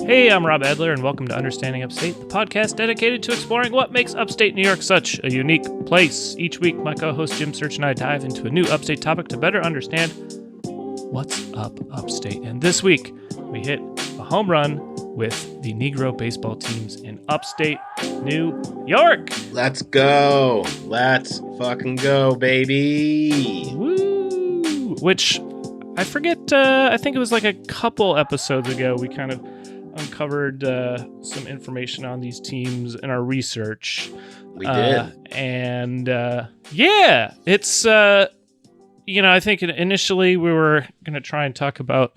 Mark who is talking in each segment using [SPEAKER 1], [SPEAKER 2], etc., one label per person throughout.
[SPEAKER 1] Hey, I'm Rob Adler, and welcome to Understanding Upstate, the podcast dedicated to exploring what makes upstate New York such a unique place. Each week, my co-host Jim Search and I dive into a new upstate topic to better understand what's up upstate. And this week, we hit a home run with the Negro Baseball Teams in upstate New York.
[SPEAKER 2] Let's go. Let's fucking go, baby.
[SPEAKER 1] Woo! Which, I forget, I think it was like a couple episodes ago, we kind of uncovered some information on these teams in our research.
[SPEAKER 2] We did.
[SPEAKER 1] Yeah, it's, I think initially we were going to try and talk about,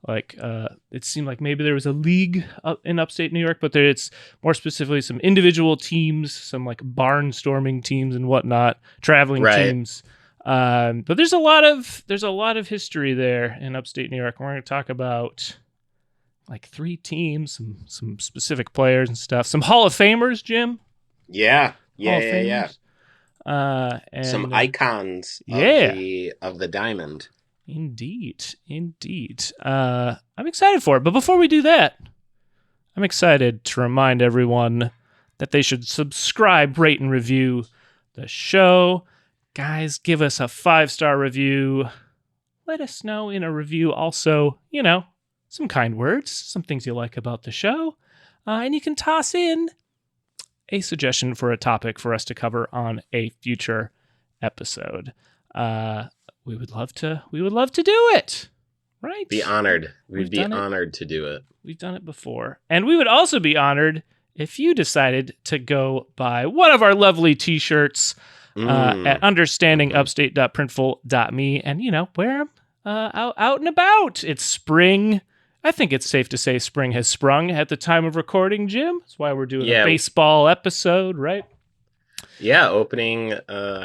[SPEAKER 1] it seemed like maybe there was a league in upstate New York, but it's more specifically some individual teams, some like barnstorming teams and whatnot, traveling teams. But there's a lot of history there in upstate New York. We're going to talk about like three teams, some specific players and stuff, some Hall of Famers, Jim.
[SPEAKER 2] Yeah.
[SPEAKER 1] And,
[SPEAKER 2] some icons of the diamond.
[SPEAKER 1] Indeed. I'm excited for it. But before we do that, I'm excited to remind everyone that they should subscribe, rate, and review the show. Guys, give us a 5-star review. Let us know in a review also, some kind words, some things you like about the show. And you can toss in a suggestion for a topic for us to cover on a future episode. We would love to do it. Right?
[SPEAKER 2] Be honored. We'd be honored to do it.
[SPEAKER 1] We've done it before. And we would also be honored if you decided to go buy one of our lovely t-shirts at understandingupstate.printful.me and, wear them out and about. It's spring. I think it's safe to say spring has sprung at the time of recording, Jim. That's why we're doing a baseball episode, right?
[SPEAKER 2] Yeah, I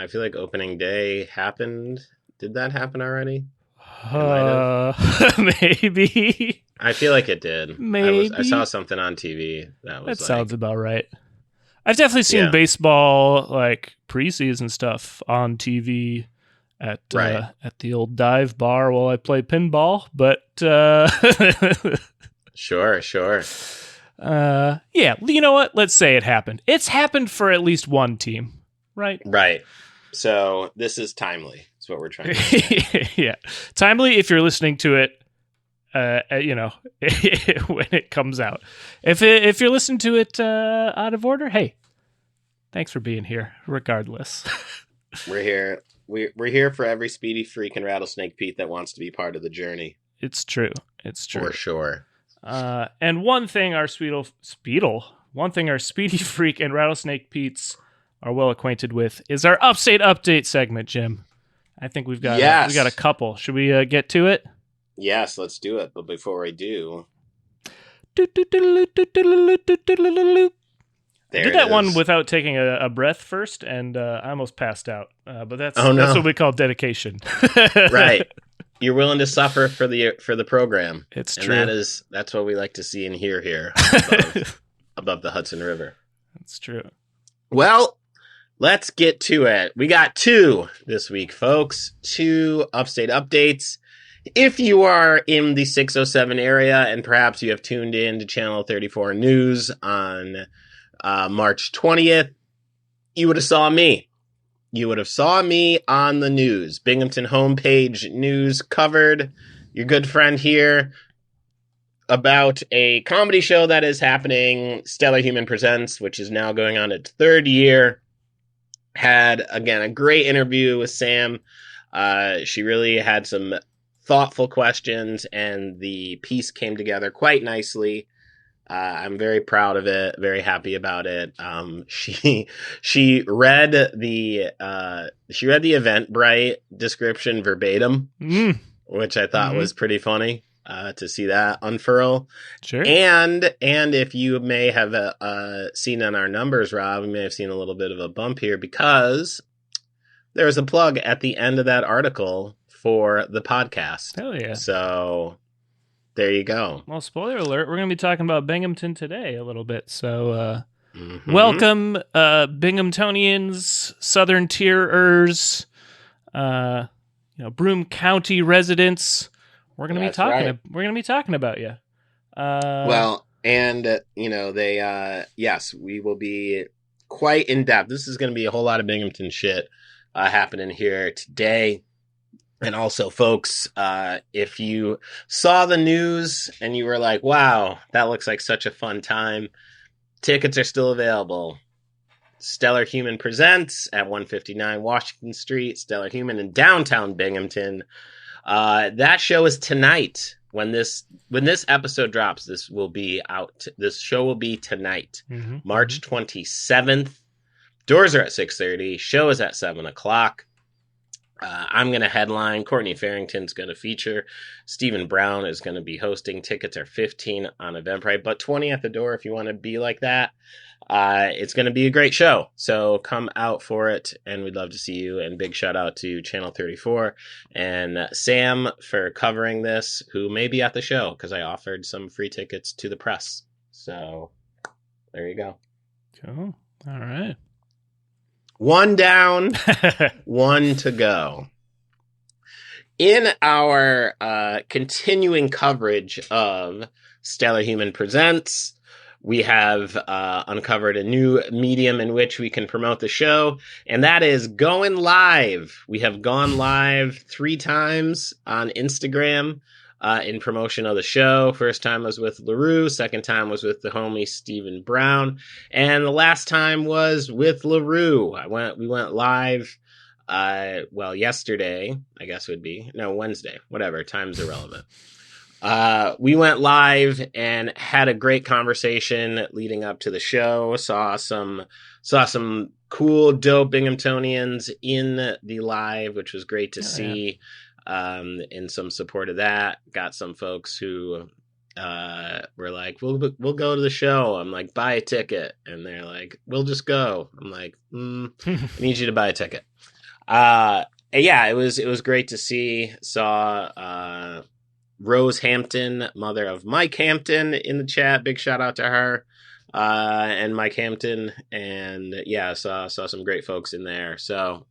[SPEAKER 2] feel like opening day happened. Did that happen already?
[SPEAKER 1] Maybe.
[SPEAKER 2] I feel like it did.
[SPEAKER 1] Maybe.
[SPEAKER 2] I saw something on TV that
[SPEAKER 1] sounds about right. I've definitely seen baseball, like preseason stuff on TV at the old dive bar while I play pinball, but
[SPEAKER 2] Sure.
[SPEAKER 1] You know what? Let's say it happened. It's happened for at least one team, right?
[SPEAKER 2] Right. So this is timely. That's what we're trying to say.
[SPEAKER 1] Yeah. Timely if you're listening to it when it comes out. If you're listening to it out of order, hey, thanks for being here regardless.
[SPEAKER 2] We're here. We're here for every speedy freak and rattlesnake Pete that wants to be part of the journey.
[SPEAKER 1] It's true.
[SPEAKER 2] For sure.
[SPEAKER 1] And one thing our speedy freak and rattlesnake Pete's are well acquainted with is our Upstate Update segment, Jim. I think we've got a couple. Should we get to it?
[SPEAKER 2] Yes, let's do it. But before I do,
[SPEAKER 1] I did that one without taking a breath first, and I almost passed out. But that's what we call dedication.
[SPEAKER 2] Right. You're willing to suffer for the program.
[SPEAKER 1] It's true.
[SPEAKER 2] And that's what we like to see and hear here above the Hudson River.
[SPEAKER 1] That's true.
[SPEAKER 2] Well, let's get to it. We got 2 this week, folks. 2 Upstate updates. If you are in the 607 area and perhaps you have tuned in to Channel 34 News on March 20th, you would have saw me. You would have saw me on the news. Binghamton homepage news covered your good friend here about a comedy show that is happening, Stellar Human Presents, which is now going on its 3rd year. Had, again, a great interview with Sam. She really had some thoughtful questions, and the piece came together quite nicely. I'm very proud of it, very happy about it. She read the Eventbrite description verbatim, which I thought was pretty funny to see that unfurl.
[SPEAKER 1] Sure.
[SPEAKER 2] And if you may have seen on our numbers, Rob, we may have seen a little bit of a bump here because there was a plug at the end of that article for the podcast.
[SPEAKER 1] Hell yeah! So
[SPEAKER 2] there you go.
[SPEAKER 1] Well, spoiler alert, we're going to be talking about Binghamton today a little bit. So welcome, Binghamtonians, Southern Tierers, Broome County residents. We're going to be talking.
[SPEAKER 2] Right.
[SPEAKER 1] We're going to be talking about you.
[SPEAKER 2] Well, And, yes, we will be quite in depth. This is going to be a whole lot of Binghamton shit happening here today. And also, folks, if you saw the news and you were like, wow, that looks like such a fun time, tickets are still available. Stellar Human presents at 159 Washington Street, Stellar Human in downtown Binghamton. That show is tonight. When this episode drops, this will be out. This show will be tonight, March 27th. Doors are at 6:30. Show is at 7 o'clock. I'm going to headline. Courtney Farrington's going to feature. Stephen Brown is going to be hosting. Tickets are $15 on Eventbrite, but $20 at the door if you want to be like that. It's going to be a great show, so come out for it, and we'd love to see you. And big shout out to Channel 34 and Sam for covering this, who may be at the show because I offered some free tickets to the press. So there you go.
[SPEAKER 1] Cool. All right.
[SPEAKER 2] One down, one to go. In our continuing coverage of Stellar Human Presents, we have uncovered a new medium in which we can promote the show, and that is going live. We have gone live 3 times on Instagram in promotion of the show. First time was with LaRue. Second time was with the homie Stephen Brown. And the last time was with LaRue. We went live, yesterday, I guess would be. No, Wednesday. Whatever. Time's irrelevant. We went live and had a great conversation leading up to the show. Saw some cool, dope Binghamtonians in the live, which was great to see. In some support of that, got some folks who were like, we'll go to the show. I'm like, buy a ticket, and they're like, we'll just go. I'm like, I need you to buy a ticket. It was great to see. Saw Rose Hampton, mother of Mike Hampton, in the chat. Big shout out to her and Mike Hampton, and saw some great folks in there. So.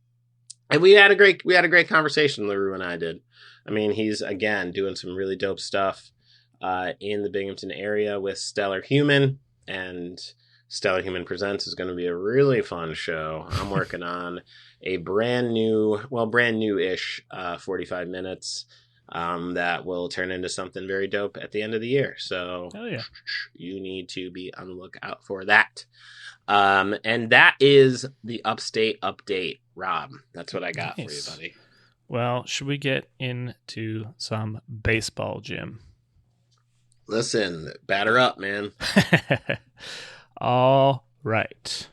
[SPEAKER 2] And we had a great conversation, LaRue and I did. I mean, he's, again, doing some really dope stuff in the Binghamton area with Stellar Human, and Stellar Human Presents is going to be a really fun show. I'm working on a brand new-ish 45 minutes that will turn into something very dope at the end of the year. So you need to be on the lookout for that. And that is the Upstate Update, Rob. That's what I got for you, buddy.
[SPEAKER 1] Well, should we get into some baseball, Jim?
[SPEAKER 2] Listen, batter up, man.
[SPEAKER 1] All right.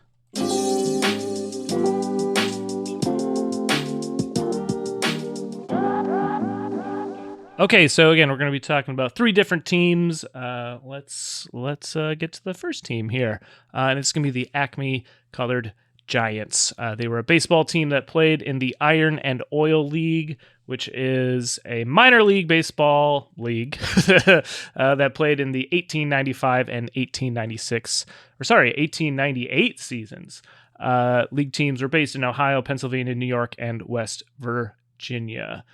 [SPEAKER 1] Okay, so again, we're going to be talking about 3 different teams. Let's get to the first team here, and it's going to be the Acme Colored Giants. They were a baseball team that played in the Iron and Oil League, which is a minor league baseball league that played in the 1895 and 1898 seasons. League teams were based in Ohio, Pennsylvania, New York, and West Virginia.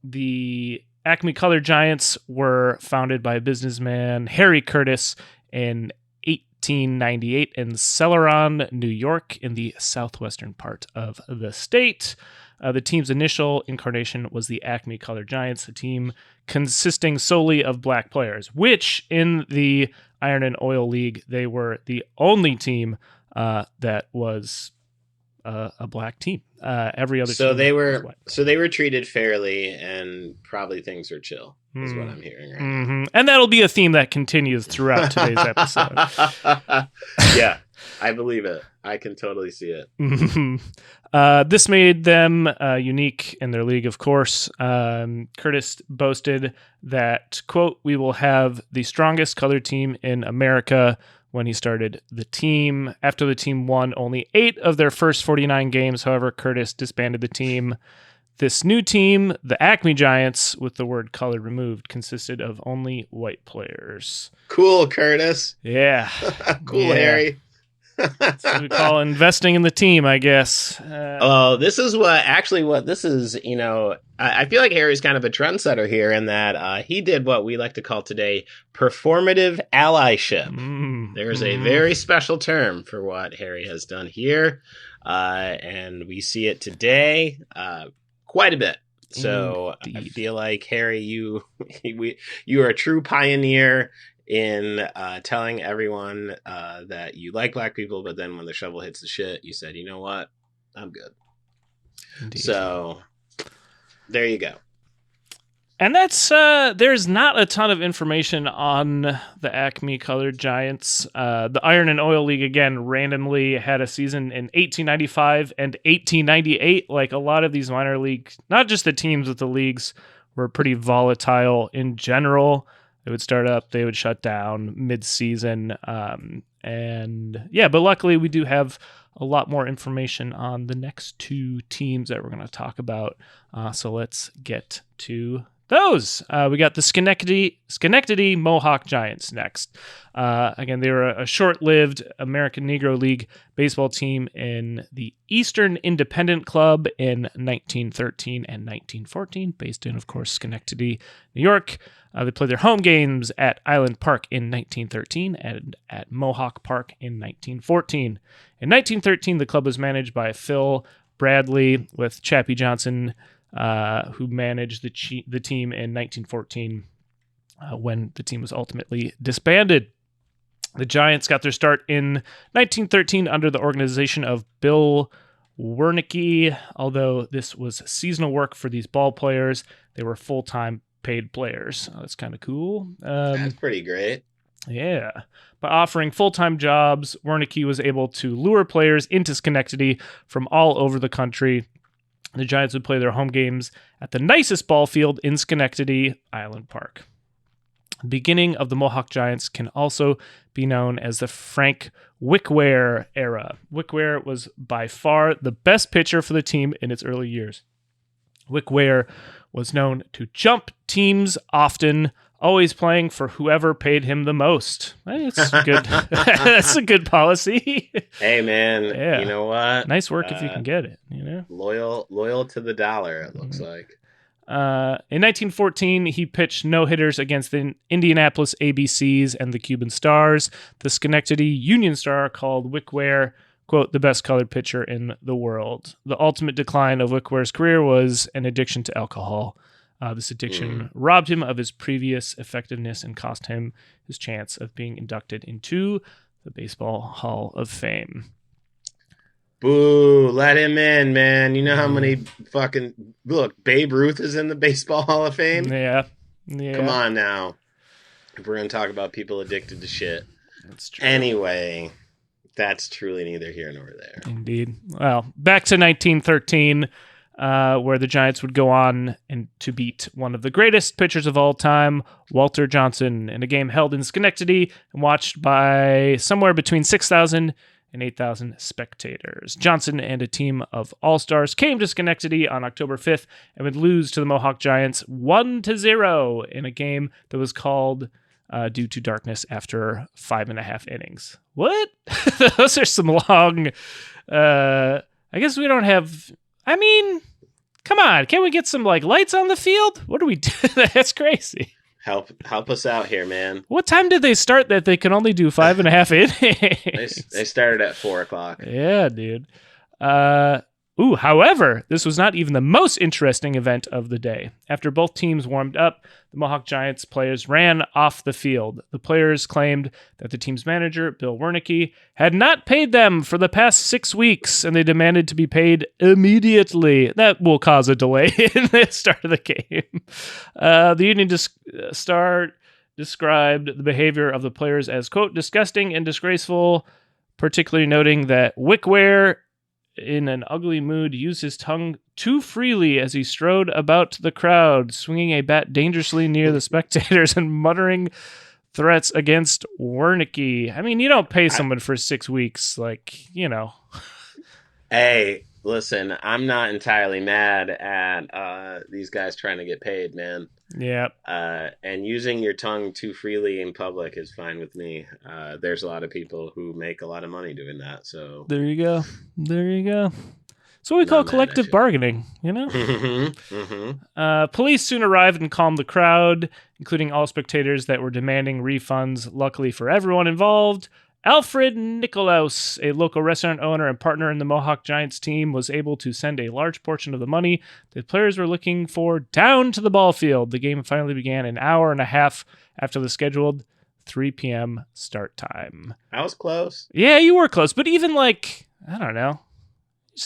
[SPEAKER 1] The Acme Colored Giants were founded by businessman Harry Curtis in 1898 in Celeron, New York, in the southwestern part of the state. The team's initial incarnation was the Acme Colored Giants, a team consisting solely of black players, which in the Iron and Oil League, they were the only team that was a black team. Every other team was white.
[SPEAKER 2] So they were treated fairly, and probably things are chill, is what I'm hearing right now.
[SPEAKER 1] And that'll be a theme that continues throughout today's episode.
[SPEAKER 2] Yeah, I believe it. I can totally see it.
[SPEAKER 1] This made them unique in their league, of course. Curtis boasted that, quote, "We will have the strongest colored team in America," when he started the team. After the team won only 8 of their first 49 games, however, Curtis disbanded the team. This new team, the Acme Giants, with the word color removed, consisted of only white players.
[SPEAKER 2] Cool, Curtis.
[SPEAKER 1] Yeah.
[SPEAKER 2] Cool, Harry.
[SPEAKER 1] That's what we call investing in the team, I guess.
[SPEAKER 2] This is what this is, I feel like Harry's kind of a trendsetter here in that he did what we like to call today performative allyship. There's a very special term for what Harry has done here, and we see it today quite a bit. So
[SPEAKER 1] Indeed.
[SPEAKER 2] I feel like, Harry, you are a true pioneer in telling everyone that you like black people, but then when the shovel hits the shit, you said, you know what? I'm good.
[SPEAKER 1] Indeed.
[SPEAKER 2] So there you go.
[SPEAKER 1] And that's there's not a ton of information on the Acme Colored Giants. The Iron and Oil League, again, randomly had a season in 1895 and 1898. Like a lot of these minor leagues, not just the teams, but the leagues were pretty volatile in general. They would start up, they would shut down mid-season. But luckily we do have a lot more information on the next two teams that we're going to talk about. So let's get to those. We got the Schenectady Mohawk Giants next. Again, they were a short-lived American Negro League baseball team in the Eastern Independent Club in 1913 and 1914, based in, of course, Schenectady, New York. They played their home games at Island Park in 1913 and at Mohawk Park in 1914. In 1913, the club was managed by Phil Bradley, with Chappie Johnson, who managed the team in 1914 when the team was ultimately disbanded. The Giants got their start in 1913 under the organization of Bill Wernicke. Although this was seasonal work for these ball players, they were full-time paid players. That's kind of cool.
[SPEAKER 2] That's pretty great.
[SPEAKER 1] Yeah. By offering full-time jobs, Wernicke was able to lure players into Schenectady from all over the country. The Giants would play their home games at the nicest ball field in Schenectady, Island Park. The beginning of the Mohawk Giants can also be known as the Frank Wickware era. Wickware was by far the best pitcher for the team in its early years. Wickware was known to jump teams often, always playing for whoever paid him the most. It's good. That's a good policy.
[SPEAKER 2] Hey, man,
[SPEAKER 1] Yeah.
[SPEAKER 2] You know what?
[SPEAKER 1] Nice work if you can get it.
[SPEAKER 2] Loyal to the dollar, it looks like.
[SPEAKER 1] In 1914, he pitched no-hitters against the Indianapolis ABCs and the Cuban Stars. The Schenectady Union Star called Wickware, quote, the best colored pitcher in the world. The ultimate decline of Wickware's career was an addiction to alcohol. This addiction robbed him of his previous effectiveness and cost him his chance of being inducted into the Baseball Hall of Fame.
[SPEAKER 2] Boo, let him in, man. You know how many look, Babe Ruth is in the Baseball Hall of Fame?
[SPEAKER 1] Yeah.
[SPEAKER 2] Come on now. If we're going to talk about people addicted to shit.
[SPEAKER 1] That's true.
[SPEAKER 2] Anyway, that's truly neither here nor there.
[SPEAKER 1] Indeed. Well, back to 1913, where the Giants would go on and to beat one of the greatest pitchers of all time, Walter Johnson, in a game held in Schenectady and watched by somewhere between 6,000 and 8,000 spectators. Johnson and a team of all-stars came to Schenectady on October 5th and would lose to the Mohawk Giants 1-0 in a game that was called due to darkness after 5.5 innings. What? Those are some long... I guess we don't have... I mean, come on. Can't we get some lights on the field? What do we do? That's crazy.
[SPEAKER 2] Help us out here, man.
[SPEAKER 1] What time did they start that they can only do 5.5 innings?
[SPEAKER 2] They started at 4:00.
[SPEAKER 1] Yeah, dude. However, this was not even the most interesting event of the day. After both teams warmed up, the Mohawk Giants players ran off the field. The players claimed that the team's manager, Bill Wernicke, had not paid them for the past 6 weeks, and they demanded to be paid immediately. That will cause a delay in the start of the game. The Union Star described the behavior of the players as, quote, disgusting and disgraceful, particularly noting that Wickware, in an ugly mood, used his tongue too freely as he strode about the crowd, swinging a bat dangerously near the spectators and muttering threats against Wernicke. I mean, you don't pay someone for 6 weeks,
[SPEAKER 2] Hey, Listen, I'm not entirely mad at these guys trying to get paid, man.
[SPEAKER 1] Yeah.
[SPEAKER 2] And using your tongue too freely in public is fine with me. There's a lot of people who make a lot of money doing that. So
[SPEAKER 1] There you go. There you go. So we
[SPEAKER 2] Not
[SPEAKER 1] call
[SPEAKER 2] mad at
[SPEAKER 1] collective
[SPEAKER 2] you.
[SPEAKER 1] bargaining, you know? Police soon arrived and calmed the crowd, including all spectators that were demanding refunds. Luckily for everyone involved, Alfred Nicolaus, a local restaurant owner and partner in the Mohawk Giants team, was able to send a large portion of the money the players were looking for down to the ball field. The game finally began an hour and a half after the scheduled 3 p.m. start time.
[SPEAKER 2] I was close.
[SPEAKER 1] Yeah, you were close, but even like, I don't know. They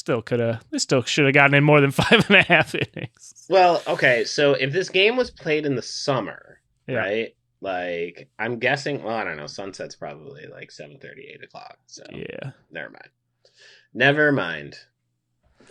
[SPEAKER 1] still should have gotten in more than 5.5 innings.
[SPEAKER 2] Well, okay, so if this game was played in the summer,
[SPEAKER 1] Yeah.
[SPEAKER 2] right? Like, I'm guessing, well, I don't know, sunset's probably like 7:30, 8 o'clock. So,
[SPEAKER 1] Yeah.
[SPEAKER 2] never mind. Never mind.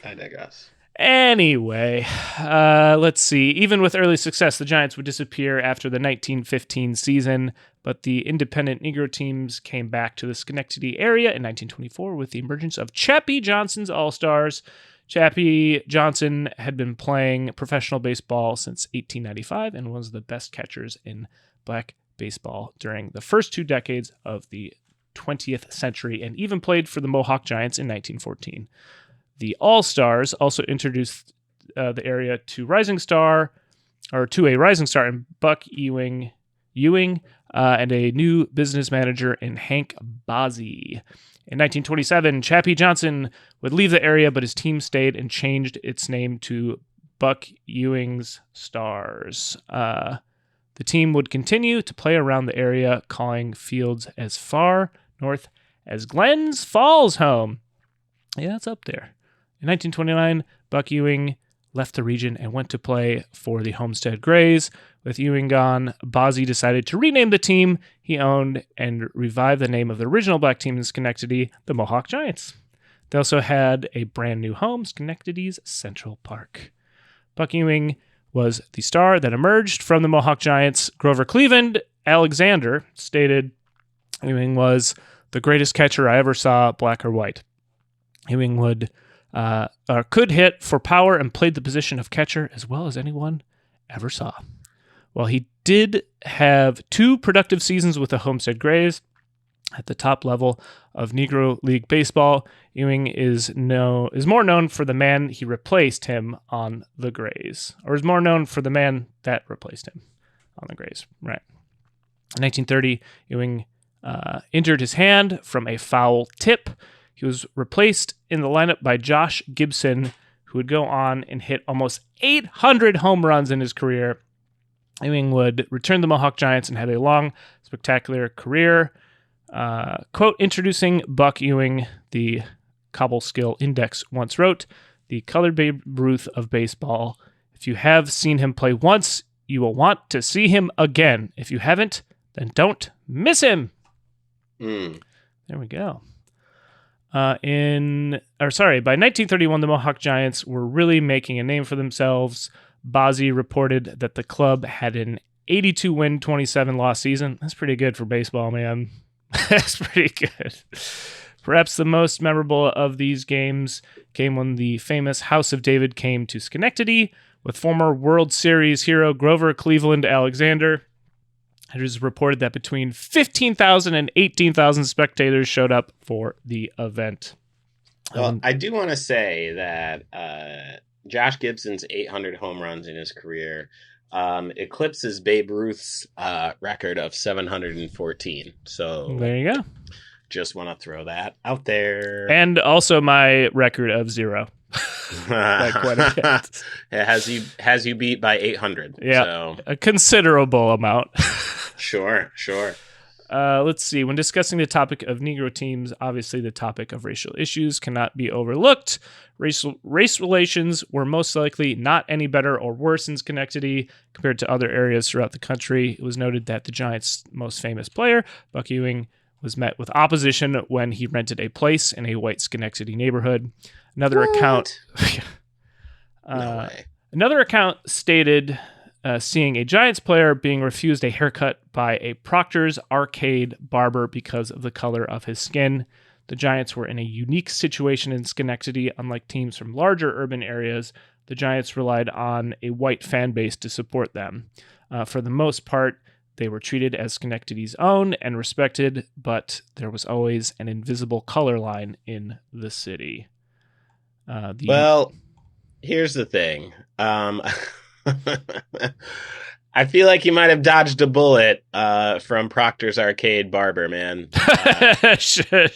[SPEAKER 2] I digress.
[SPEAKER 1] Anyway, let's see. Even with early success, the Giants would disappear after the 1915 season, but the independent Negro teams came back to the Schenectady area in 1924 with the emergence of Chappie Johnson's All-Stars. Chappie Johnson had been playing professional baseball since 1895 and was the best catchers in black baseball during the first 2 decades of the 20th century and even played for the Mohawk Giants in 1914. The All-Stars also introduced the area to a rising star in Buck Ewing, and a new business manager in Hank Bozzi. In 1927, Chappie Johnson would leave the area, but his team stayed and changed its name to Buck Ewing's Stars. The team would continue to play around the area, calling fields as far north as Glens Falls home. Yeah, it's up there. In 1929, Buck Ewing left the region and went to play for the Homestead Grays. With Ewing gone, Bozzi decided to rename the team he owned and revive the name of the original black team in Schenectady, the Mohawk Giants. They also had a brand new home, Schenectady's Central Park. Buck Ewing was the star that emerged from the Mohawk Giants. Grover Cleveland Alexander stated Ewing was the greatest catcher I ever saw, black or white. Ewing could hit for power and played the position of catcher as well as anyone ever saw. While he did have 2 productive seasons with the Homestead Grays at the top level of Negro League Baseball, Ewing is more known for the man he replaced him on the Grays, or is more known for the man that replaced him on the Grays. Right. In 1930, Ewing injured his hand from a foul tip. He was replaced in the lineup by Josh Gibson, who would go on and hit almost 800 home runs in his career. Ewing would return to the Mohawk Giants and had a long, spectacular career. Quote, introducing Buck Ewing, the Cobble Skill Index once wrote, the colored Babe Ruth of baseball. If you have seen him play once, you will want to see him again. If you haven't, then don't miss him. There we go. By 1931, the Mohawk Giants were really making a name for themselves. Bozzi reported that the club had an 82-win, 27-loss season. That's pretty good for baseball, man. That's pretty good. Perhaps the most memorable of these games came when the famous House of David came to Schenectady with former World Series hero Grover Cleveland Alexander. It is reported that between 15,000 and 18,000 spectators showed up for the event.
[SPEAKER 2] Well, I do want to say that Josh Gibson's 800 home runs in his career eclipses Babe Ruth's record of 714. So
[SPEAKER 1] there you go.
[SPEAKER 2] Just want to throw that out there.
[SPEAKER 1] And also my record of 0. By quite a bit.
[SPEAKER 2] It has you beat by 800.
[SPEAKER 1] Yeah,
[SPEAKER 2] so.
[SPEAKER 1] a considerable amount.
[SPEAKER 2] Sure.
[SPEAKER 1] Let's see. When discussing the topic of Negro teams, obviously the topic of racial issues cannot be overlooked. Race relations were most likely not any better or worse in Schenectady compared to other areas throughout the country. It was noted that the Giants' most famous player, Buck Ewing, was met with opposition when he rented a place in a white Schenectady neighborhood. Another account stated seeing a Giants player being refused a haircut by a Proctor's Arcade barber because of the color of his skin. The Giants were in a unique situation in Schenectady. Unlike teams from larger urban areas, the Giants relied on a white fan base to support them. For the most part, they were treated as Schenectady's own and respected, but there was always an invisible color line in the city.
[SPEAKER 2] Well, here's the thing. I feel like you might have dodged a bullet from Proctor's Arcade Barber, man.
[SPEAKER 1] Sure.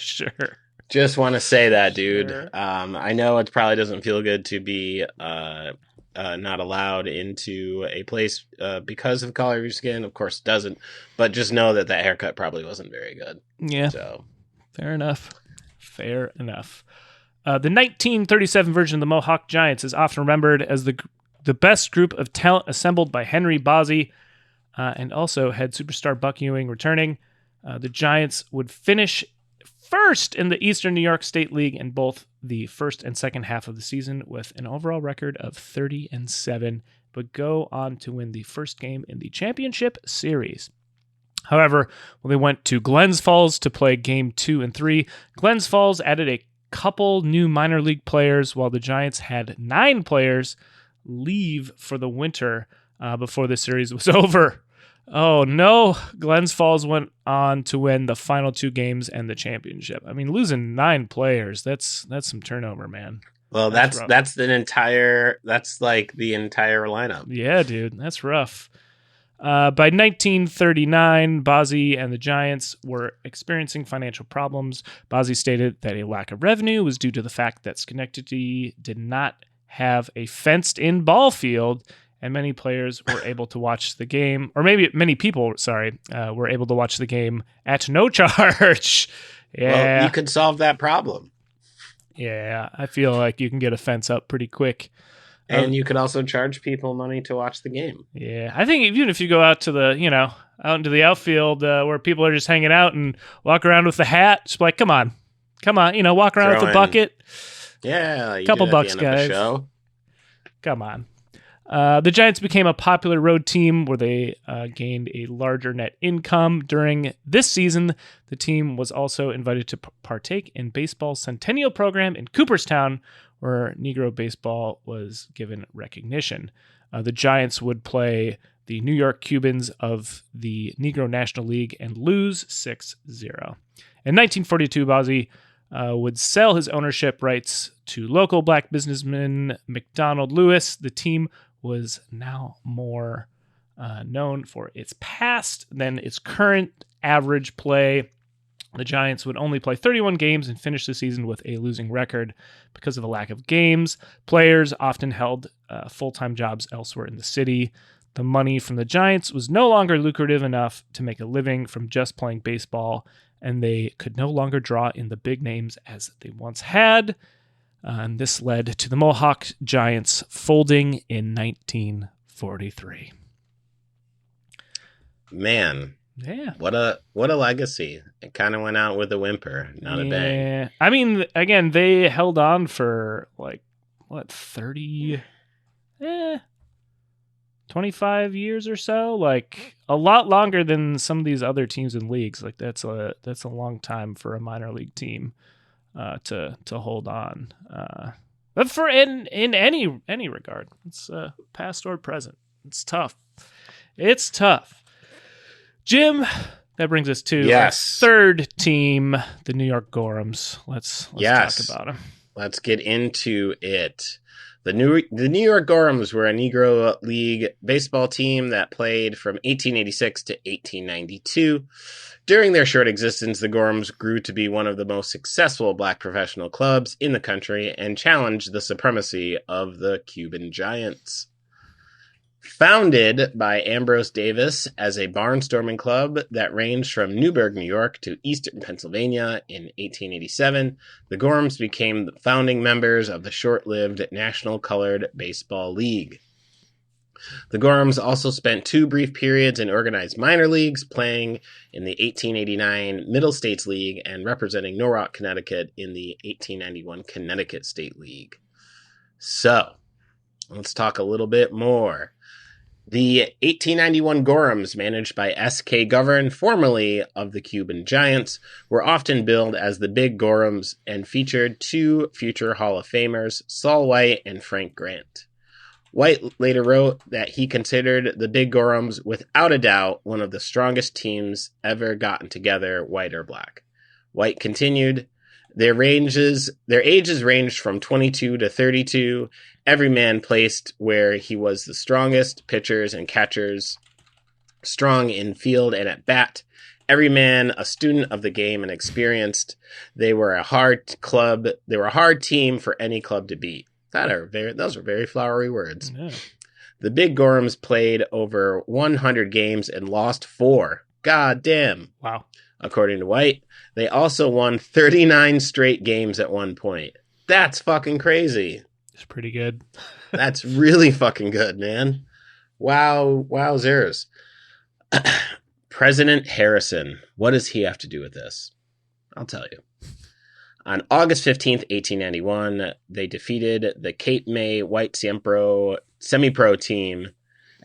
[SPEAKER 2] Just want to say that, dude.
[SPEAKER 1] Sure.
[SPEAKER 2] I know it probably doesn't feel good to be not allowed into a place because of the color of your skin. Of course it doesn't. But just know that haircut probably wasn't very good.
[SPEAKER 1] Yeah.
[SPEAKER 2] So
[SPEAKER 1] Fair enough. The 1937 version of the Mohawk Giants is often remembered as the best group of talent assembled by Henry Bozzie, and also had superstar Buck Ewing returning. The Giants would finish first in the Eastern New York State League in both the first and second half of the season with an overall record of 30-7, but go on to win the first game in the championship series. However, when they went to Glens Falls to play game 2 and 3, Glens Falls added a couple new minor league players while the Giants had 9 players leave for the winter before the series was over. Oh no, Glens Falls went on to win the final 2 games and the championship. I mean, losing 9 players, that's some turnover, man.
[SPEAKER 2] Well, that's like the entire lineup.
[SPEAKER 1] Yeah, dude, that's rough. By 1939, Bozzie and the Giants were experiencing financial problems. Bozzie stated that a lack of revenue was due to the fact that Schenectady did not have a fenced-in ball field, and many players were able to watch the game, or maybe many people, were able to watch the game at no charge. Yeah.
[SPEAKER 2] Well, you could solve that problem.
[SPEAKER 1] Yeah, I feel like you can get a fence up pretty quick.
[SPEAKER 2] And you could also charge people money to watch the game.
[SPEAKER 1] Yeah, I think even if you go out to out into the outfield where people are just hanging out and walk around with the hat, just like, come on, walk around with a bucket.
[SPEAKER 2] Yeah,
[SPEAKER 1] a couple bucks, guys. Come on. The Giants became a popular road team where they gained a larger net income. During this season, the team was also invited to partake in baseball's centennial program in Cooperstown, where Negro baseball was given recognition. The Giants would play the New York Cubans of the Negro National League and lose 6-0. In 1942, Bozzie would sell his ownership rights to local black businessman McDonald Lewis. The team was now more known for its past than its current average play. The Giants would only play 31 games and finish the season with a losing record because of a lack of games. Players often held full-time jobs elsewhere in the city. The money from the Giants was no longer lucrative enough to make a living from just playing baseball, and they could no longer draw in the big names as they once had. And this led to the Mohawk Giants folding in 1943.
[SPEAKER 2] Man.
[SPEAKER 1] Yeah.
[SPEAKER 2] What a legacy. It kind of went out with a whimper, not a bang.
[SPEAKER 1] I mean, again, they held on for 25 years or so, like a lot longer than some of these other teams in leagues. Like that's a long time for a minor league team to hold on. But for in any regard, it's past or present. It's tough. Jim, that brings us to our third team, the New York Gorhams. Let's talk about them.
[SPEAKER 2] Let's get into it. The New York Gorhams were a Negro League baseball team that played from 1886 to 1892. During their short existence, the Gorhams grew to be one of the most successful black professional clubs in the country and challenged the supremacy of the Cuban Giants. Founded by Ambrose Davis as a barnstorming club that ranged from Newburgh, New York to eastern Pennsylvania in 1887, the Gorhams became the founding members of the short-lived National Colored Baseball League. The Gorhams also spent 2 brief periods in organized minor leagues, playing in the 1889 Middle States League and representing Norwalk, Connecticut in the 1891 Connecticut State League. So, let's talk a little bit more. The 1891 Gorhams, managed by S.K. Govern, formerly of the Cuban Giants, were often billed as the Big Gorhams and featured two future Hall of Famers, Saul White and Frank Grant. White later wrote that he considered the Big Gorhams, without a doubt, one of the strongest teams ever gotten together, white or black. White continued, their ages ranged from 22 to 32, every man placed where he was the strongest, pitchers and catchers, strong in field and at bat, every man a student of the game and experienced. They were a hard team for any club to beat. Those were very flowery words.
[SPEAKER 1] Yeah.
[SPEAKER 2] The Big Gorhams played over 100 games and lost 4. God damn.
[SPEAKER 1] Wow.
[SPEAKER 2] According to White, they also won 39 straight games at one point. That's fucking crazy.
[SPEAKER 1] It's pretty good.
[SPEAKER 2] That's really fucking good, man. Wow, wowzers. President Harrison. What does he have to do with this? I'll tell you. On August 15th, 1891, they defeated the Cape May White semi-pro team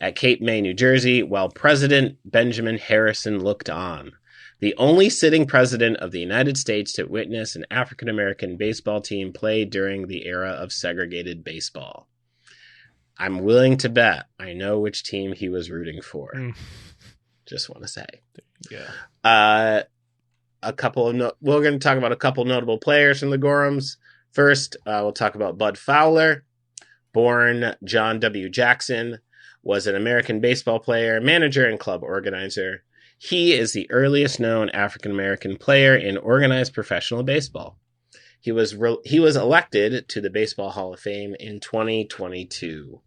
[SPEAKER 2] at Cape May, New Jersey, while President Benjamin Harrison looked on. The only sitting president of the United States to witness an African-American baseball team play during the era of segregated baseball. I'm willing to bet I know which team he was rooting for. Just want to say.
[SPEAKER 1] Yeah.
[SPEAKER 2] We're going to talk about a couple notable players from the Gorhams. First, we'll talk about Bud Fowler. Born John W. Jackson, was an American baseball player, manager, and club organizer. He is the earliest known African-American player in organized professional baseball. He was elected to the Baseball Hall of Fame in 2022.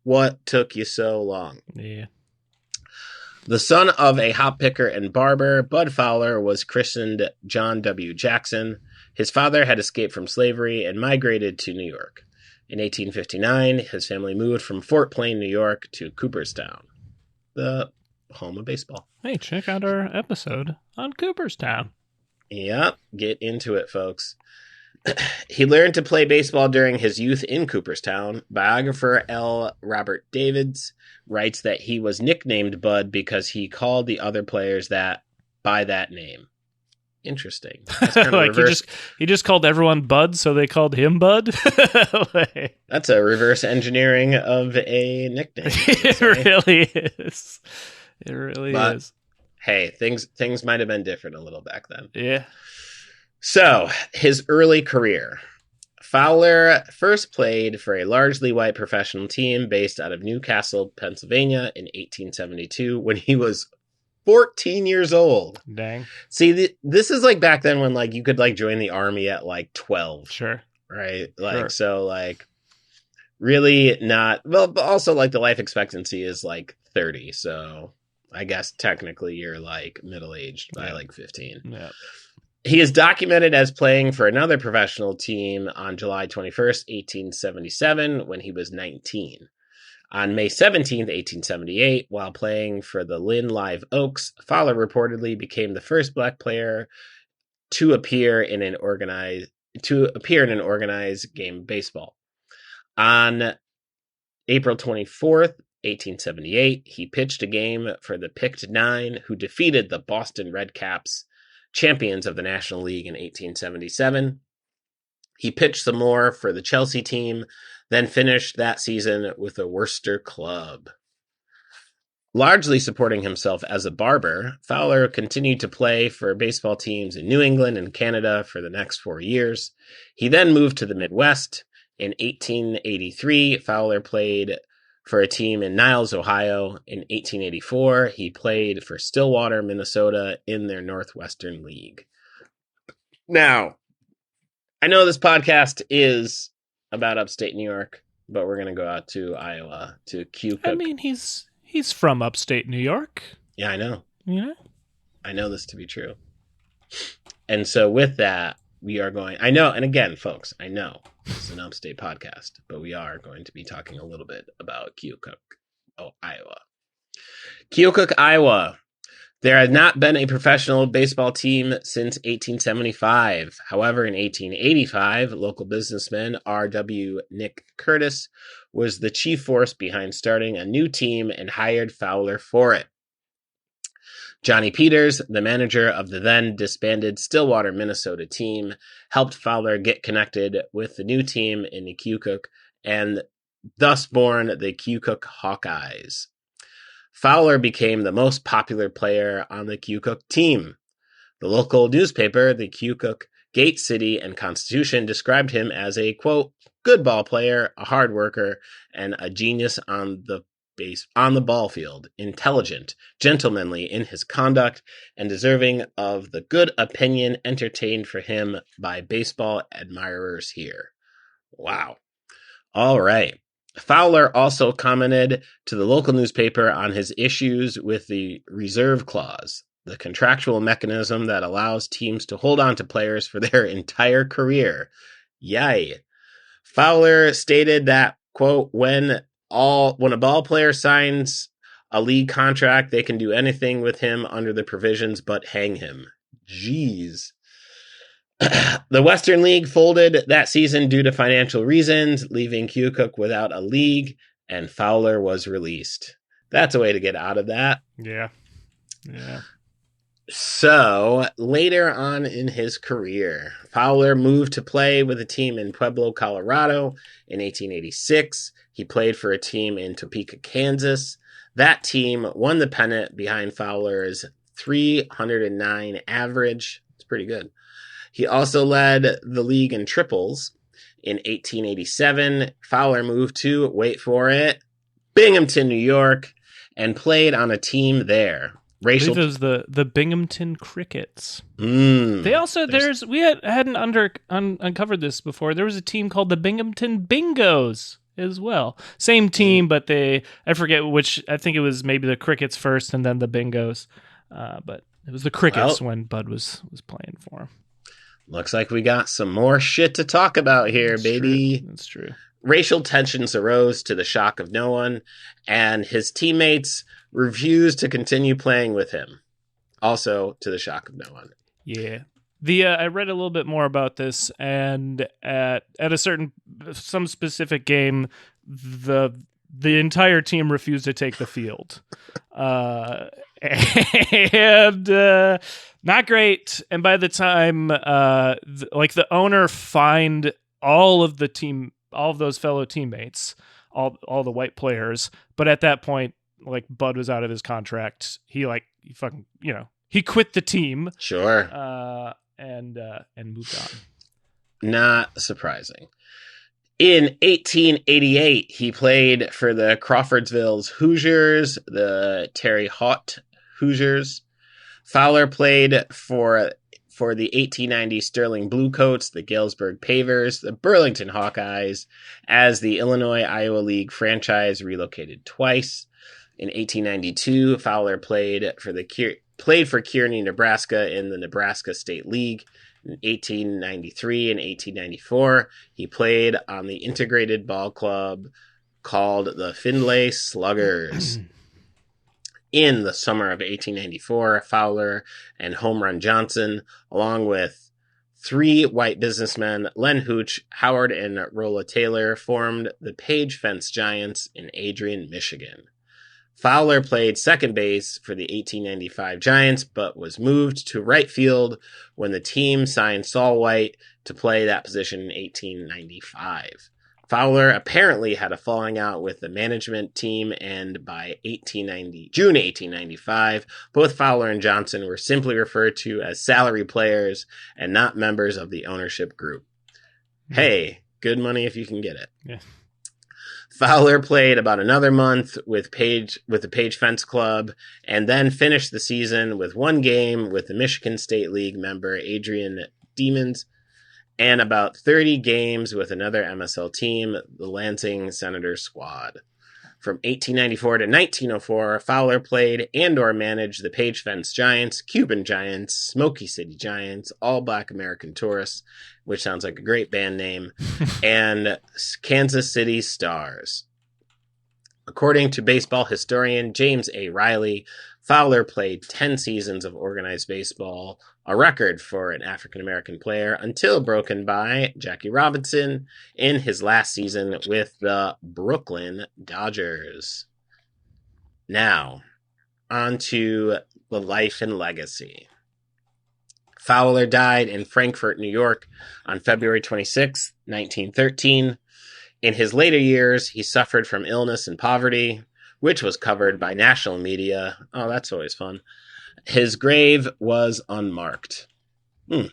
[SPEAKER 2] What took you so long?
[SPEAKER 1] Yeah.
[SPEAKER 2] The son of a hop picker and barber, Bud Fowler was christened John W. Jackson. His father had escaped from slavery and migrated to New York. In 1859, his family moved from Fort Plain, New York, to Cooperstown, the home of baseball.
[SPEAKER 1] Hey, check out our episode on Cooperstown.
[SPEAKER 2] Yep, get into it, folks. He learned to play baseball during his youth in Cooperstown. Biographer L. Robert Davids writes that he was nicknamed Bud because he called the other players by that name. Interesting. That's kind of
[SPEAKER 1] like
[SPEAKER 2] reverse.
[SPEAKER 1] he just called everyone Bud, so they called him Bud.
[SPEAKER 2] That's a reverse engineering of a nickname.
[SPEAKER 1] It really is. It really is.
[SPEAKER 2] Hey, things might have been different a little back then.
[SPEAKER 1] Yeah.
[SPEAKER 2] So, his early career. Fowler first played for a largely white professional team based out of Newcastle, Pennsylvania in 1872 when he was 14 years old.
[SPEAKER 1] Dang.
[SPEAKER 2] See, this is like back then when like you could like join the army at like 12.
[SPEAKER 1] Sure.
[SPEAKER 2] Right? Like,
[SPEAKER 1] sure.
[SPEAKER 2] So like really not, well, but also like the life expectancy is like 30. So I guess technically you're like middle-aged by like 15.
[SPEAKER 1] Yeah.
[SPEAKER 2] He is documented as playing for another professional team on July 21st, 1877, when he was 19. On May 17th, 1878, while playing for the Lynn Live Oaks, Fowler reportedly became the first black player to appear in an organized game of baseball. On April 24th, 1878, he pitched a game for the Picked Nine, who defeated the Boston Red Caps, champions of the National League in 1877. He pitched some more for the Chelsea team, then finished that season with the Worcester Club. Largely supporting himself as a barber, Fowler continued to play for baseball teams in New England and Canada for the next 4 years. He then moved to the Midwest. In 1883, Fowler played for a team in Niles, Ohio. In 1884, he played for Stillwater, Minnesota in their Northwestern League. Now, I know this podcast is about upstate New York, but we're going to go out to Iowa, to Keokuk.
[SPEAKER 1] I mean, he's from upstate New York.
[SPEAKER 2] Yeah, I know.
[SPEAKER 1] Yeah.
[SPEAKER 2] I know this to be true. And so with that, we are going, I know, and again, folks, I know this is an upstate podcast, but we are going to be talking a little bit about Keokuk, Iowa. Keokuk, Iowa. There had not been a professional baseball team since 1875. However, in 1885, local businessman R.W. Nick Curtis was the chief force behind starting a new team and hired Fowler for it. Johnny Peters, the manager of the then disbanded Stillwater, Minnesota team, helped Fowler get connected with the new team in Keokuk and thus born the Keokuk Hawkeyes. Fowler became the most popular player on the Keokuk team. The local newspaper, the Keokuk Gate City and Constitution, described him as a, quote, good ball player, a hard worker, and a genius on the ball field, intelligent, gentlemanly in his conduct, and deserving of the good opinion entertained for him by baseball admirers here. Wow. All right. Fowler also commented to the local newspaper on his issues with the reserve clause, the contractual mechanism that allows teams to hold on to players for their entire career. Yay. Fowler stated that, quote, when a ball player signs a league contract, they can do anything with him under the provisions but hang him. Jeez. The Western League folded that season due to financial reasons, leaving Keokuk without a league, and Fowler was released. That's a way to get out of that.
[SPEAKER 1] Yeah.
[SPEAKER 2] So, later on in his career, Fowler moved to play with a team in Pueblo, Colorado in 1886. He played for a team in Topeka, Kansas. That team won the pennant behind Fowler's 309 average. It's pretty good. He also led the league in triples. In 1887, Fowler moved to, wait for it, Binghamton, New York, and played on a team there.
[SPEAKER 1] I believe it was the Binghamton Crickets.
[SPEAKER 2] They
[SPEAKER 1] also we hadn't uncovered this before. There was a team called the Binghamton Bingos as well. Same team, but I forget which. I think it was maybe the Crickets first and then the Bingos. But it was the Crickets when Bud was playing for him.
[SPEAKER 2] Looks like we got some more shit to talk about here,
[SPEAKER 1] That's
[SPEAKER 2] baby.
[SPEAKER 1] True. That's true.
[SPEAKER 2] Racial tensions arose to the shock of no one, and his teammates refused to continue playing with him. Also to the shock of no one.
[SPEAKER 1] Yeah. I read a little bit more about this, and at some specific game, the entire team refused to take the field. And not great. And by the time the owner fined all of those fellow teammates, all the white players, but at that point, like, Bud was out of his contract. He quit the team.
[SPEAKER 2] Sure.
[SPEAKER 1] And moved on.
[SPEAKER 2] Not surprising. In 1888, he played for the Crawfordsville's Hoosiers, the Terre Haute Hoosiers. Fowler played for the 1890 Sterling Bluecoats, the Galesburg Pavers, the Burlington Hawkeyes, as the Illinois-Iowa League franchise relocated twice. In 1892, Fowler played for Kearney, Nebraska in the Nebraska State League. In 1893 and 1894, he played on the integrated ball club called the Findlay Sluggers. In the summer of 1894, Fowler and Home Run Johnson, along with three white businessmen, Len Hooch, Howard, and Rolla Taylor, formed the Page Fence Giants in Adrian, Michigan. Fowler played second base for the 1895 Giants, but was moved to right field when the team signed Saul White to play that position in 1895. Fowler apparently had a falling out with the management team, and by June 1895, both Fowler and Johnson were simply referred to as salary players and not members of the ownership group. Hey, good money if you can get it.
[SPEAKER 1] Yeah.
[SPEAKER 2] Fowler played about another month with the Page Fence Club, and then finished the season with one game with the Michigan State League member Adrian Demons, and about 30 games with another MSL team, the Lansing Senators squad. From 1894 to 1904, Fowler played and/or managed the Page Fence Giants, Cuban Giants, Smoky City Giants, All Black American Tourists, which sounds like a great band name, and Kansas City Stars. According to baseball historian James A. Riley, Fowler played 10 seasons of organized baseball, a record for an African-American player, until broken by Jackie Robinson in his last season with the Brooklyn Dodgers. Now, on to the life and legacy. Fowler died in Frankfort, New York on February 26, 1913. In his later years, he suffered from illness and poverty, which was covered by national media. Oh, that's always fun. His grave was unmarked. In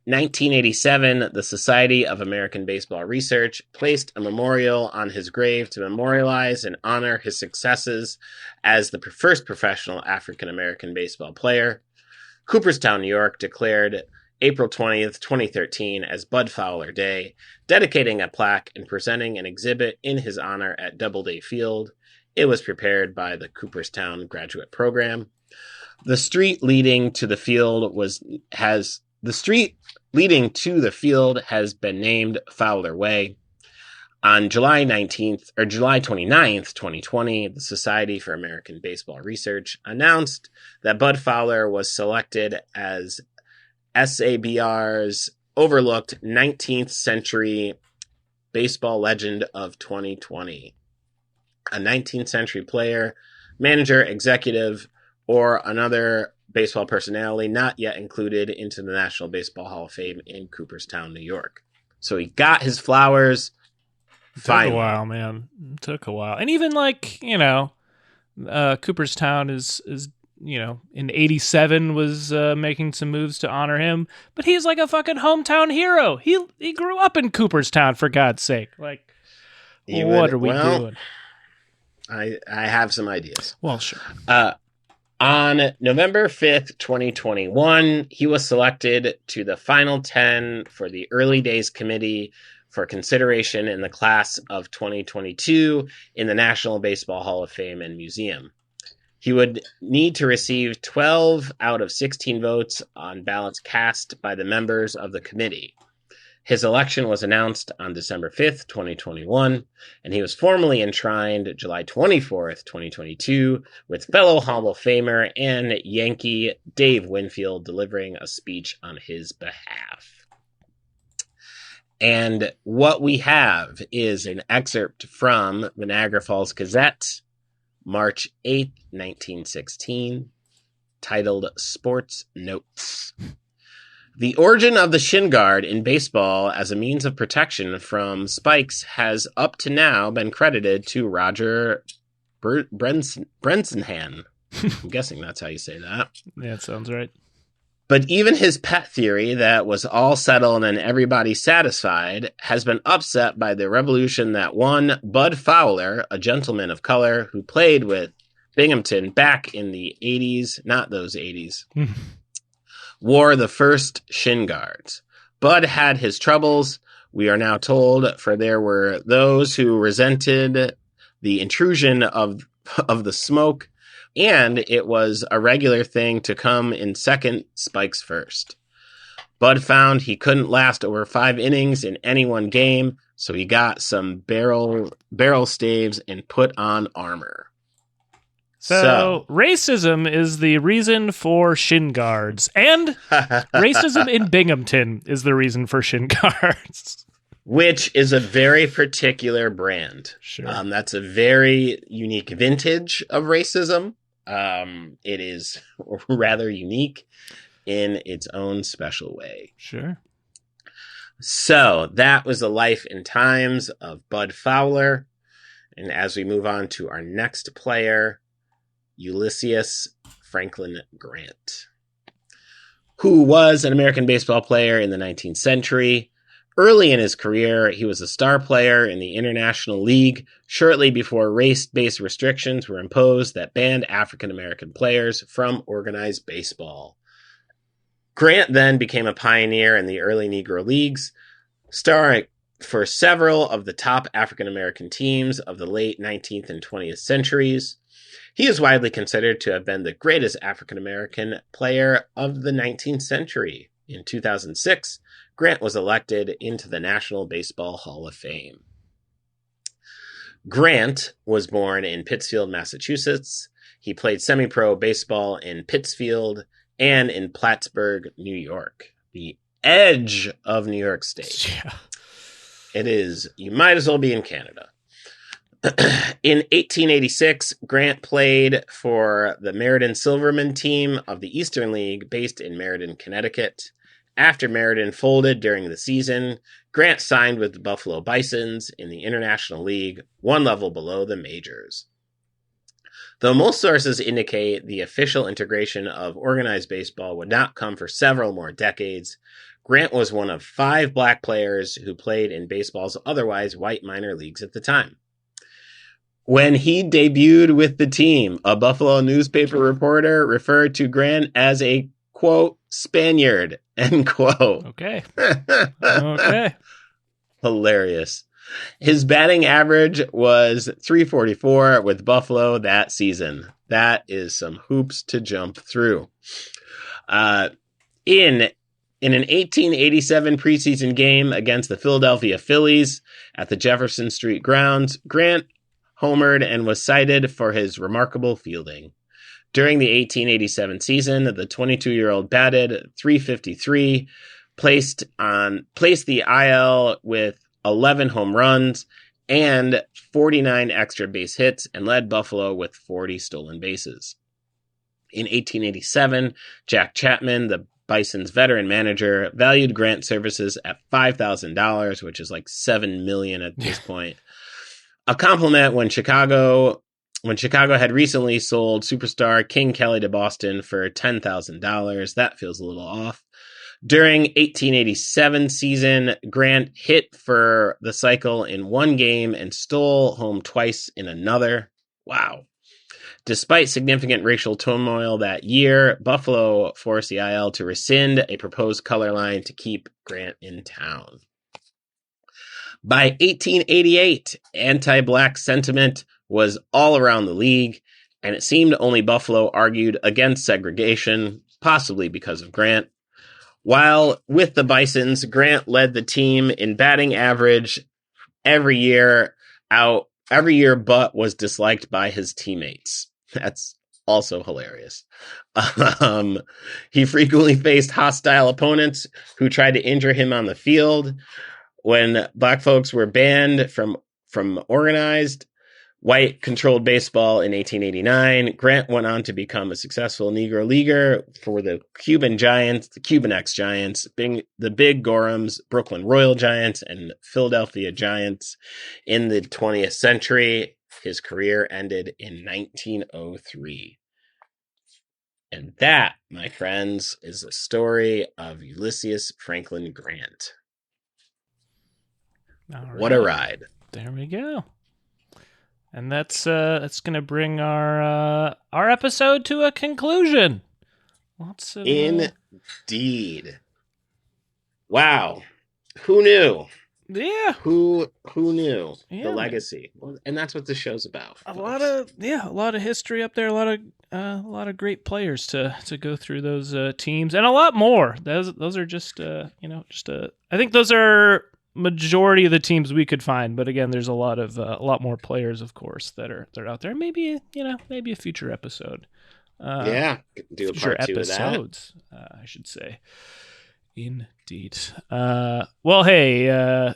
[SPEAKER 2] 1987, the Society of American Baseball Research placed a memorial on his grave to memorialize and honor his successes as the first professional African-American baseball player. Cooperstown, New York declared April 20th, 2013 as Bud Fowler Day, dedicating a plaque and presenting an exhibit in his honor at Doubleday Field. It was prepared by the Cooperstown Graduate Program. The street leading to the field has been named Fowler Way. On July 29th, 2020, the Society for American Baseball Research announced that Bud Fowler was selected as SABR's overlooked 19th century baseball legend of 2020. A 19th century player, manager, executive, or another baseball personality not yet included into the National Baseball Hall of Fame in Cooperstown, New York. So he got his flowers.
[SPEAKER 1] Took a while, man. Took a while. And even Cooperstown is in 87 was making some moves to honor him, but he's like a fucking hometown hero. He grew up in Cooperstown, for God's sake. Like, what are we doing?
[SPEAKER 2] I have some ideas.
[SPEAKER 1] Well, sure.
[SPEAKER 2] On November 5th, 2021, he was selected to the final 10 for the Early Days Committee for consideration in the class of 2022 in the National Baseball Hall of Fame and Museum. He would need to receive 12 out of 16 votes on ballots cast by the members of the committee. His election was announced on December 5th, 2021, and he was formally enshrined July 24th, 2022, with fellow Hall of Famer and Yankee Dave Winfield delivering a speech on his behalf. And what we have is an excerpt from the Niagara Falls Gazette, March 8th, 1916, titled Sports Notes. The origin of the shin guard in baseball as a means of protection from spikes has up to now been credited to Roger Brensenhan. I'm guessing that's how you say that.
[SPEAKER 1] Yeah, it sounds right.
[SPEAKER 2] But even his pet theory that was all settled and everybody satisfied has been upset by the revolution that one Bud Fowler, a gentleman of color who played with Binghamton back in the 80s, not those 80s, wore the first shin guards. Bud had his troubles, we are now told, for there were those who resented the intrusion of the smoke, and it was a regular thing to come in second, spikes first. Bud found he couldn't last over 5 innings in any one game, so he got some barrel staves and put on armor.
[SPEAKER 1] So racism is the reason for shin guards, and racism in Binghamton is the reason for shin guards.
[SPEAKER 2] Which is a very particular brand.
[SPEAKER 1] Sure.
[SPEAKER 2] That's a very unique vintage of racism. It is rather unique in its own special way.
[SPEAKER 1] Sure.
[SPEAKER 2] So that was the life and times of Bud Fowler. And as we move on to our next player, Ulysses Franklin Grant, who was an American baseball player in the 19th century. Early in his career, he was a star player in the International League shortly before race-based restrictions were imposed that banned African-American players from organized baseball. Grant then became a pioneer in the early Negro Leagues, starring for several of the top African-American teams of the late 19th and 20th centuries. He is widely considered to have been the greatest African-American player of the 19th century. In 2006, Grant was elected into the National Baseball Hall of Fame. Grant was born in Pittsfield, Massachusetts. He played semi-pro baseball in Pittsfield and in Plattsburgh, New York, the edge of New York State.
[SPEAKER 1] Yeah.
[SPEAKER 2] It is, you might as well be in Canada. In 1886, Grant played for the Meriden Silvermen team of the Eastern League based in Meriden, Connecticut. After Meriden folded during the season, Grant signed with the Buffalo Bisons in the International League, one level below the majors. Though most sources indicate the official integration of organized baseball would not come for several more decades, Grant was one of 5 black players who played in baseball's otherwise white minor leagues at the time. When he debuted with the team, a Buffalo newspaper reporter referred to Grant as a, quote, Spaniard, end quote.
[SPEAKER 1] Okay. Okay.
[SPEAKER 2] Hilarious. His batting average was .344 with Buffalo that season. That is some hoops to jump through. In an 1887 preseason game against the Philadelphia Phillies at the Jefferson Street grounds, Grant homered and was cited for his remarkable fielding. During the 1887 season, the 22-year-old batted .353, placed the IL with 11 home runs and 49 extra base hits, and led Buffalo with 40 stolen bases. In 1887, Jack Chapman, the Bison's veteran manager, valued Grant's services at $5,000, which is like $7 million at this point. A compliment when Chicago had recently sold superstar King Kelly to Boston for $10,000. That feels a little off. During 1887 season, Grant hit for the cycle in one game and stole home twice in another. Wow. Despite significant racial turmoil that year, Buffalo forced the IL to rescind a proposed color line to keep Grant in town. By 1888, anti-black sentiment was all around the league, and it seemed only Buffalo argued against segregation, possibly because of Grant. While with the Bisons, Grant led the team in batting average every year, but was disliked by his teammates. That's also hilarious. He frequently faced hostile opponents who tried to injure him on the field. When black folks were banned from organized white-controlled baseball in 1889, Grant went on to become a successful Negro Leaguer for the Cuban Giants, the Cuban X-Giants, the Big Gorhams, Brooklyn Royal Giants, and Philadelphia Giants in the 20th century. His career ended in 1903. And that, my friends, is the story of Ulysses Franklin Grant.
[SPEAKER 1] All right.
[SPEAKER 2] What a ride.
[SPEAKER 1] There we go. And that's going to bring our episode to a conclusion. Lots of
[SPEAKER 2] Indeed. Wow. Who knew?
[SPEAKER 1] Yeah.
[SPEAKER 2] Who knew
[SPEAKER 1] Yeah,
[SPEAKER 2] the legacy? Well, and that's what the show's about.
[SPEAKER 1] A lot of history up there, a lot of great players to go through those teams, and a lot more. Those are just I think those are majority of the teams we could find, but again, there's a lot more players, of course, that are out there. Maybe a future episode.
[SPEAKER 2] Do a part 2 of that.
[SPEAKER 1] I should say. Indeed. Well, hey,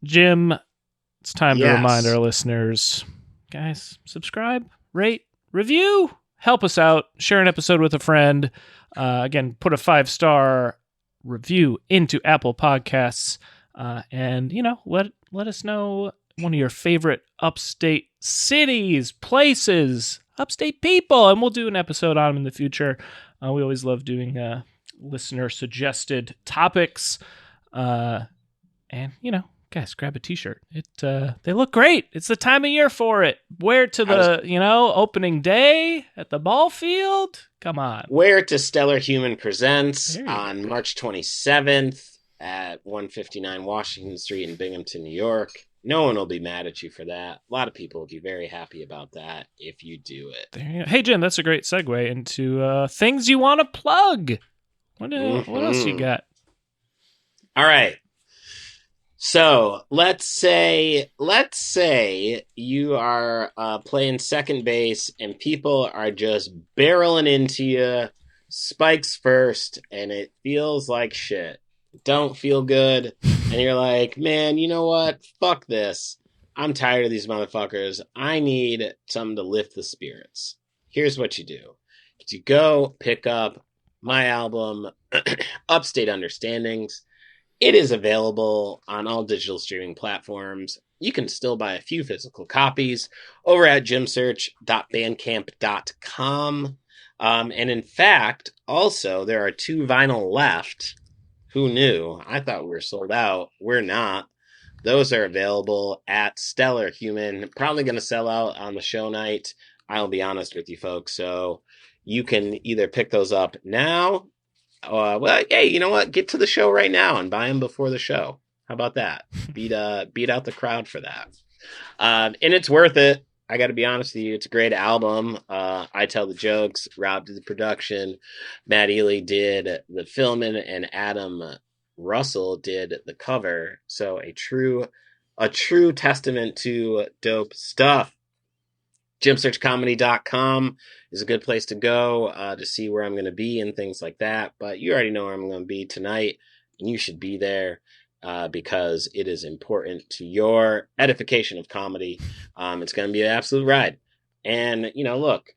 [SPEAKER 1] Jim, it's time to remind our listeners, guys, subscribe, rate, review, help us out, share an episode with a friend. Again, put a 5-star review into Apple Podcasts. And let us know one of your favorite upstate cities, places, upstate people, and we'll do an episode on them in the future. We always love doing listener suggested topics. And guys, grab a t-shirt. They look great. It's the time of year for it. Wear it to the opening day at the ball field. Come on.
[SPEAKER 2] Wear it to Stellar Human Presents on March 27th. At 159 Washington Street in Binghamton, New York. No one will be mad at you for that. A lot of people will be very happy about that if you do it.
[SPEAKER 1] There you go. Hey, Jim, that's a great segue into things you want to plug. What else you got?
[SPEAKER 2] All right. So let's say you are playing second base and people are just barreling into you, spikes first, and it feels like shit. Don't feel good, and you're like, man, you know what? Fuck this. I'm tired of these motherfuckers. I need something to lift the spirits. Here's what you do. You go pick up my album, Upstate Understandings. It is available on all digital streaming platforms. You can still buy a few physical copies over at jimsearch.bandcamp.com. And in fact, also, there are 2 vinyl left. Who knew? I thought we were sold out. We're not. Those are available at Stellar Human. Probably going to sell out on the show night. I'll be honest with you folks. So you can either pick those up now. Well, hey, you know what? Get to the show right now and buy them before the show. How about that? Beat out the crowd for that. And it's worth it. I got to be honest with you. It's a great album. I tell the jokes. Rob did the production. Matt Ely did the filming, and Adam Russell did the cover. So a true testament to dope stuff. JimSearchComedy.com is a good place to go to see where I'm going to be and things like that. But you already know where I'm going to be tonight, and you should be there because it is important to your edification of comedy. It's going to be an absolute ride. And, look,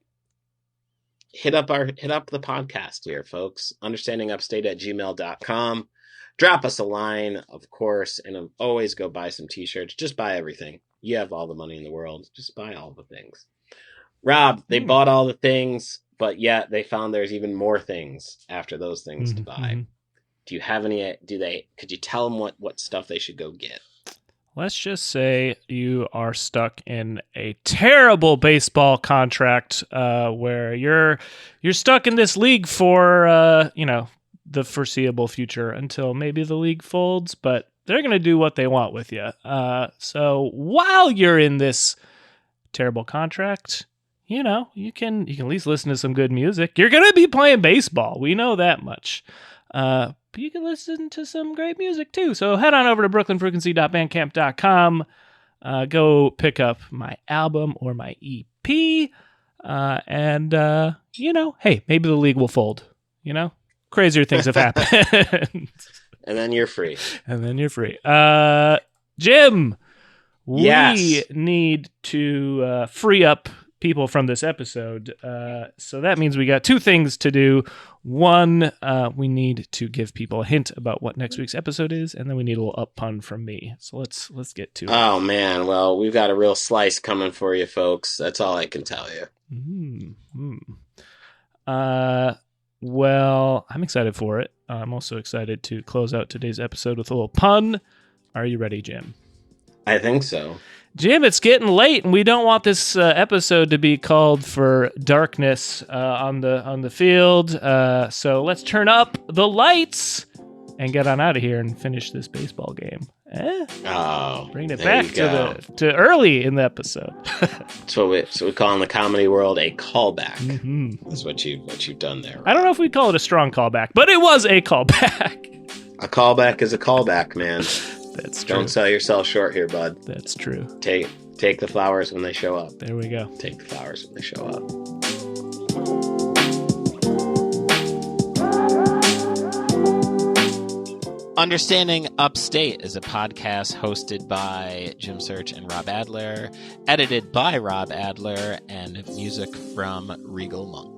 [SPEAKER 2] hit up the podcast here, folks. UnderstandingUpstate@gmail.com. Drop us a line, of course, and always go buy some t-shirts. Just buy everything. You have all the money in the world. Just buy all the things. Rob, they bought all the things, but yet they found there's even more things after those things to buy. Do you have any? Could you tell them what stuff they should go get?
[SPEAKER 1] Let's just say you are stuck in a terrible baseball contract where you're stuck in this league for the foreseeable future until maybe the league folds, but they're going to do what they want with you. So while you're in this terrible contract, you can at least listen to some good music. You're going to be playing baseball. We know that much. But you can listen to some great music too. So head on over to brooklynfrequency.bandcamp.com. Go pick up my album or my EP. And hey, maybe the league will fold. Crazier things have happened.
[SPEAKER 2] And then you're free.
[SPEAKER 1] Jim,
[SPEAKER 2] yes.
[SPEAKER 1] We need to free up people from this episode. So that means we got 2 things to do. One, we need to give people a hint about what next week's episode is, and then we need a little up pun from me. So let's get to it.
[SPEAKER 2] Oh man, well, we've got a real slice coming for you, folks. That's all I can tell you.
[SPEAKER 1] Well, I'm excited for it. I'm also excited to close out today's episode with a little pun. Are you ready, Jim?
[SPEAKER 2] I think so.
[SPEAKER 1] Jim, it's getting late, and we don't want this episode to be called for darkness on the field. So let's turn up the lights and get on out of here and finish this baseball game. Bring it back to early in the episode.
[SPEAKER 2] So we call in the comedy world a callback. That's what you've done there. Right?
[SPEAKER 1] I don't know if we call it a strong callback, but it was a callback.
[SPEAKER 2] A callback is a callback, man.
[SPEAKER 1] That's true.
[SPEAKER 2] Don't sell yourself short here, bud.
[SPEAKER 1] That's true.
[SPEAKER 2] Take the flowers when they show up.
[SPEAKER 1] There we go.
[SPEAKER 2] Take the flowers when they show up. Understanding Upstate is a podcast hosted by Jim Search and Rob Adler, edited by Rob Adler, and music from Regal Monk.